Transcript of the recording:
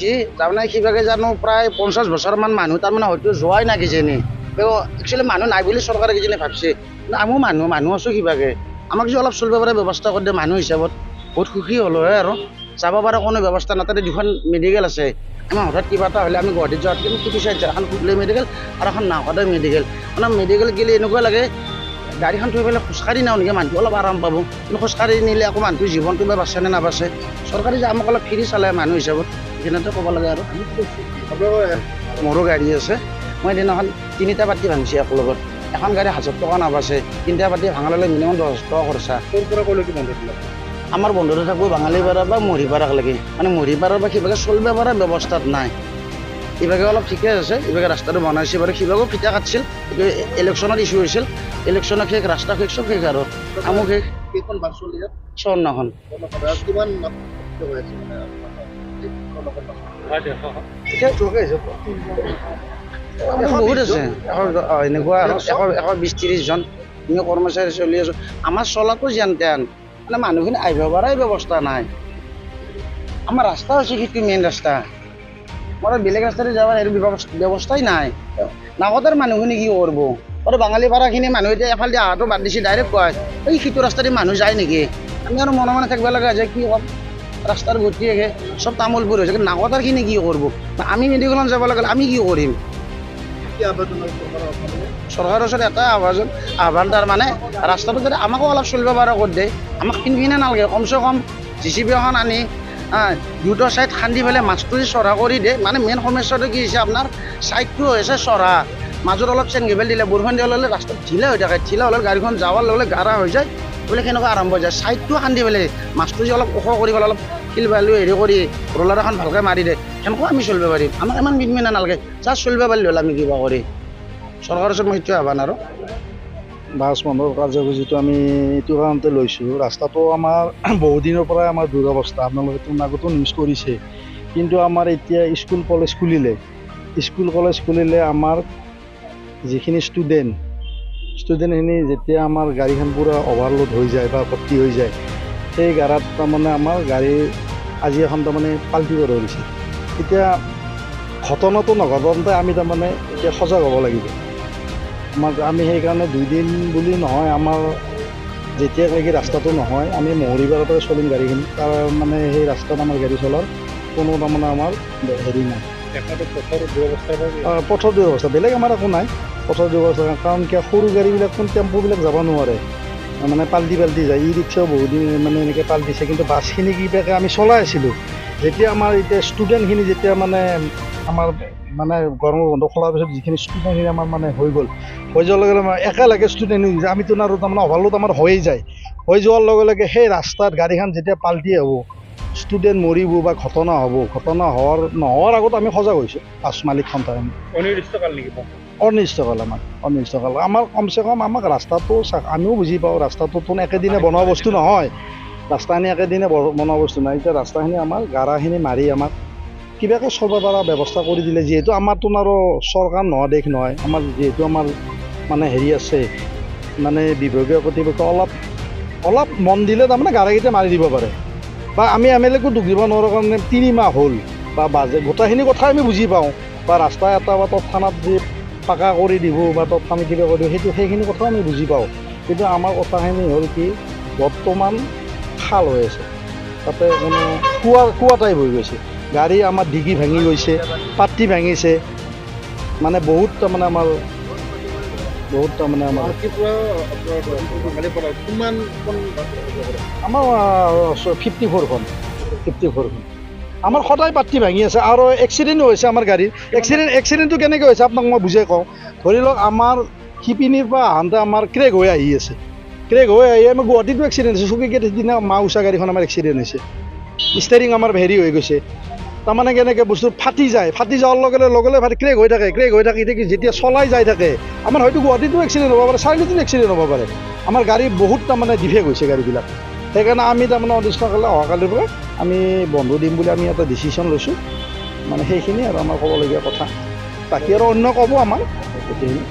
G তাৰমানে সিভাগে জানো প্ৰায় 50 বছৰমান মানুহ তাৰমানে হয়তো যোৱাই নাই কিজানি একচুৱেলি মানুহ নাই বুলি চৰকাৰে কিজানি ভাবছে কিন্তু আমিও মানুহ আছোঁ সিভাগে আমাক যে অলপ চলিব পাৰে ব্যৱস্থা কৰি দিয়ে মানুহ হিচাপত বহুত সুখী হ'লো হয় আৰু যাব পৰা কোনো ব্যৱস্থা নাই তাতে দুখন মেডিকেল আছে আমাৰ হঠাৎ কিবা এটা হ'লে আমি গুৱাহাটীত যোৱাত কিন্তু সিটো চাইড এখন ফুটলে মেডিকেল আৰু এখন নাওকাটা মেডিকেল মানে মেডিকেল গ'লে এনেকুৱা লাগে গাড়ীখন থৈ পেলাই খোজকাঢ়ি নাও নেকি মানুহটো অলপ আৰাম পাব কিন্তু খোজকাঢ়ি নিলে আকৌ মানুহটোৰ জীৱনটো বা বাচে নে নাবাচে চৰকাৰে যে আমাক অলপ ফ্ৰী চালে মানুহ হিচাপত সেইখিনিতে ক'ব লাগে আৰু মোৰো গাড়ী আছে মই এদিনাখন 3টা পাতি ভাঙিছে একো লগত এখন গাড়ী 1000 টকা নাবাচে 3টা পাতি ভাঙা ল'লে মিনিমাম 10 টকা খৰচা ক'ৰ পৰা ক'লৈকে বন্ধ দিলে আমাৰ বন্ধুতে থাকোঁ বাঙালীপাৰা বা মৰিপাৰাক লাগে মানে মৰিপাৰাৰ বা সিভাগে চলিব পৰা ব্যৱস্থাত নাই ইভাগে অলপ ঠিকে আছে ইভাগে ৰাস্তাটো বনাইছে বাৰু সিভাগেও ফিটা কাটছিল ইলেকশ্যনত ইছ্যু হৈছিল ইলেকশ্যনত শেষ ৰাস্তা শেষ চব শেষ আৰু আমো শেষ কেইখন বাছ চলি ইয়াত 54খন কিমান বহুত আছে এনেকুৱা আৰু 120-130 জন আমি কৰ্মচাৰী চলি আছোঁ আমাৰ চলাটো যেন তেন মানে মানুহখিনি আহিব পৰাই ব্যৱস্থা নাই আমাৰ ৰাস্তা হৈছে সেইটো মেইন ৰাস্তা মোৰ বেলেগ ৰাস্তাতে যাব হেৰি ব্যৱস্থাই নাই নাকতাৰ মানুহখিনি কি কৰিব আৰু বাঙালী পাৰাখিনি মানুহ এতিয়া এফালে অহাটো বাদ দিছে ডাইৰেক্ট কয় এই সিটো ৰাস্তাতে মানুহ যায় নেকি আমি আৰু মনে মনে থাকিব লগা যে কি ক'ম ৰাস্তাৰ গতি আহে চব তামোলপুৰ হৈছে কিন্তু নাকতাৰখিনি কি কৰিব আমি মেডিকেলত যাব লাগিলে আমি কি কৰিম চৰকাৰৰ ওচৰত এটাই আহ্বান তাৰমানে ৰাস্তাটো যদি আমাকো অলপ চলিব পৰা কৰি দিয়ে আমাক কিনভিনে নালাগে কমচে কম JCB এখন আনি দুটা ছাইড খান্দি পেলাই মাছটো চঢ়া কৰি দিয়ে মানে মেইন সমস্যাটো কি হৈছে আপোনাৰ ছাইডটো হৈছে চঢ়া মাজত অলপ চেন গেবেল দিলে বৰষুণ দিয়া ল'লে ৰাস্তাত ঢিলা হৈ থাকে ঢিলা হ'লে গাড়ীখন যাৱাৰ লগে লগে গাঢ়া হৈ যায় বোলে কেনেকুৱা আৰম্ভ হৈ যায় ছাইডটো খান্দি পেলাই মাছটো যে অলপ ওখ কৰি পেলাই অলপ শিল বালি হেৰি কৰি ৰোলাৰ এখন ভালকৈ মাৰি দিয়ে সেনেকুৱা আমি চলিব পাৰিম আমাক ইমান মিনমিনা নালাগে জাষ্ট চলিব পাৰিলে হ'ল আমি কিবা কৰি চৰকাৰৰ ওচৰত মই সেইটোৱে আহ্বান আৰু বাছ বন্ধৰ কাৰ্যসূচীটো আমি এইটো কাৰণতে লৈছোঁ ৰাস্তাটো আমাৰ বহুদিনৰ পৰাই আমাৰ দুৰৱস্থা আপোনালোকেতো আগতো নিউজ কৰিছে কিন্তু আমাৰ এতিয়া স্কুল কলেজ খুলিলে আমাৰ যিখিনি ষ্টুডেণ্টখিনি যেতিয়া আমাৰ গাড়ীখন পূৰা অভাৰলোড হৈ যায় বা ভৰ্তি হৈ যায় সেই গাড়াত তাৰমানে আমাৰ গাড়ী আজি এখন তাৰমানে পাল্টিব ধৰিছে এতিয়া ঘটনাটো নঘটনতে আমি তাৰমানে এতিয়া সজাগ হ'ব লাগিব আমি সেইকাৰণে 2 দিন বুলি নহয় আমাৰ যেতিয়ালৈকে ৰাস্তাটো নহয় আমি মহৰিবাৰৰ পৰা চলিম গাড়ীখিনি তাৰ মানে সেই ৰাস্তাত আমাৰ গাড়ী চলাৰ কোনো তাৰমানে আমাৰ হেৰি নাই পথৰ ব্যৱস্থা বেলেগ আমাৰ একো নাই পথৰ ব্যৱস্থা কাৰণ কিয় সৰু গাড়ীবিলাক টেম্পুবিলাক যাব নোৱাৰে মানে পাল্টি যায় ই ৰিক্সাও বহুদিন মানে এনেকৈ পাল্টিছে কিন্তু বাছখিনি কিবাকৈ আমি চলাই আছিলোঁ যেতিয়া আমাৰ এতিয়া ষ্টুডেণ্টখিনি যেতিয়া মানে আমাৰ মানে গৰমৰ বন্ধ খোলাৰ পিছত যিখিনি ষ্টুডেণ্টখিনি আমাৰ মানে হৈ যোৱাৰ লগে লগে একেলগে ষ্টুডেণ্ট আমিতো আৰু তাৰমানে অভাৰলোড আমাৰ হৈয়ে যায় হৈ যোৱাৰ লগে লগে সেই ৰাস্তাত গাড়ীখন যেতিয়া পাল্টি হ'ব ষ্টুডেণ্ট মৰিব বা ঘটনা নোহোৱাৰ আগত আমি সজাগ হৈছোঁ বাছ মালিকখন অনিৰ্দিষ্টকাল নেকি অনিৰ্দিষ্টকাল আমাৰ কমচে কম আমাক ৰাস্তাটো আমিও বুজি পাওঁ ৰাস্তাটোতো একেদিনে বনোৱা বস্তু নহয় ৰাস্তাখিনি একেদিনে বনোৱা বস্তু নাই এতিয়া ৰাস্তাখিনি আমাৰ গাড়াখিনি মাৰি আমাক কিবাকৈ চলিব পৰা ব্যৱস্থা কৰি দিলে যিহেতু আমাৰতো আৰু চৰকাৰ নোহোৱা দেশ নহয় আমাৰ যিহেতু আমাৰ মানে হেৰি আছে মানে বিভাগীয় কৰ্তৃপক্ষ অলপ মন দিলে তাৰমানে গাড়ীকেইটা মাৰি দিব পাৰে বা আমি এমেলেকো দুখ দিব নোৱাৰোঁ কাৰণে 3 মাহ হ'ল বা বাজেট গোটেইখিনি কথা আমি বুজি পাওঁ বা ৰাস্তা এটা বা তৎক্ষণাত যি পাকা কৰি দিব বা তৎক্ষণাত কিবা কৰি দিব সেইখিনি কথাও আমি বুজি পাওঁ কিন্তু আমাৰ কথাখিনি হ'ল কি বৰ্তমান খাল হৈ আছে তাতে কোনো কুঁৱা টাইপ হৈ গৈছে গাড়ী আমাৰ ডিগি ভাঙি গৈছে পাতি ভাঙিছে মানে বহুত তাৰমানে আমাৰ আমাৰ 54খন আমাৰ সদায় পাতি ভাঙি আছে আৰু এক্সিডেণ্টো হৈছে আমাৰ গাড়ীৰ এক্সিডেণ্টটো কেনেকৈ হৈছে আপোনাক মই বুজাই কওঁ ধৰি লওক আমাৰ শিপিনীৰ পৰা আহোঁতে আমাৰ ক্ৰেক হৈ আহি আছে আমাৰ গুৱাহাটীতো এক্সিডেণ্ট হৈছে চুকীগেট সিদিনা মা উষা গাড়ীখন আমাৰ এক্সিডেণ্ট হৈছে ষ্টেৰিং আমাৰ হেৰি হৈ গৈছে তাৰমানে কেনেকৈ বস্তু ফাটি যোৱাৰ লগে লগে ক্ৰেক হৈ থাকে যেতিয়া চলাই যাই থাকে আমাৰ হয়তো গুৱাহাটীতো এক্সিডেণ্ট হ'ব পাৰে চাৰিআলিতো এক্সিডেণ্ট হ'ব পাৰে আমাৰ গাড়ী বহুত তাৰমানে ডিফেক্ট হৈছে গাড়ীবিলাক সেইকাৰণে আমি তাৰমানে অনিৰ্দিষ্টকালে অহাকালিৰ পৰা আমি বন্ধ দিম বুলি আমি এটা ডিচিশ্যন লৈছোঁ মানে সেইখিনি আৰু আমাৰ ক'বলগীয়া কথা বাকী আৰু অন্য ক'ব আমাৰ গোটেইখিনি